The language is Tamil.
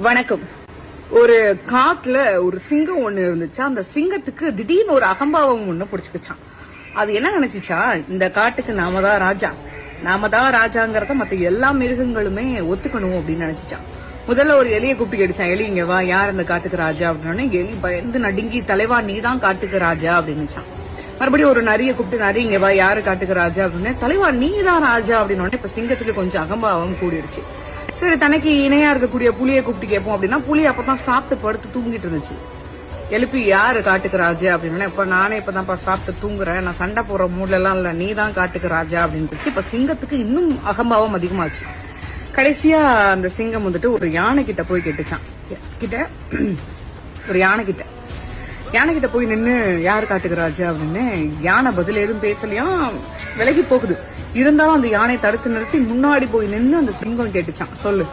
வணக்கம். ஒரு காட்டுல ஒரு சிங்கம் ஒண்ணு இருந்துச்சா. அந்த சிங்கத்துக்கு திடீர்னு ஒரு அகம்பாவம் ஒண்ணு பிடிச்சுக்கிச்சான். அது என்ன நினைச்சுச்சா, இந்த காட்டுக்கு நாம தான் ராஜாங்கிறத மத்த எல்லா மிருகங்களுமே ஒத்துக்கணும் அப்படின்னு நினைச்சுச்சான். முதல்ல ஒரு எலியை கூப்பிட்டு கேட்டுச்சான். எலி இங்க வா, யார் இந்த காட்டுக்கு ராஜா அப்படின்னு. எலி பயந்து நடுங்கி, தலைவா நீ தான் காட்டுக்கு ராஜா அப்படின்னுச்சான். மறுபடியும் ஒரு நரிய கூப்பிட்டு, நரி இங்க வா, யாரு காட்டுக்கு ராஜா அப்படின்னு. தலைவா நீ தான் ராஜா அப்படின்னு. இப்ப சிங்கத்துக்கு கொஞ்சம் அகம்பாவம் கூடிருச்சு. சரி, தனக்கு இணையா இருக்கக்கூடிய புலியை கூப்பிட்டு கேட்போம் அப்படின்னா, புலி அப்பதான் சாப்பிட்டு படுத்து தூங்கிட்டு இருந்துச்சு. எழுப்பி யாரு காட்டுக்கு ராஜா அப்படின்னு. இப்ப நானே இப்பதான் சாப்பிட்டு தூங்குறேன், நான் சண்டை போற மூட்ல எல்லாம் இல்ல, நீ தான் காட்டுக்கு ராஜா அப்படின்னு. இப்ப சிங்கத்துக்கு இன்னும் அகம்பாவம் அதிகமாச்சு. கடைசியா அந்த சிங்கம் வந்துட்டு ஒரு யானை கிட்ட போய் கேட்டுச்சான். ஒரு யானை கிட்ட போய் நின்னு யாரு காட்டுக்கு ராஜா அப்படின்னு. யானை பதில் எதுவும் பேசலையா, விலகி போகுது. இருந்தாலும் அந்த யானை தடுத்து நிறுத்தி முன்னாடி போய் நின்னு அந்த சிங்கம் கேட்டுச்சான், சொல்லு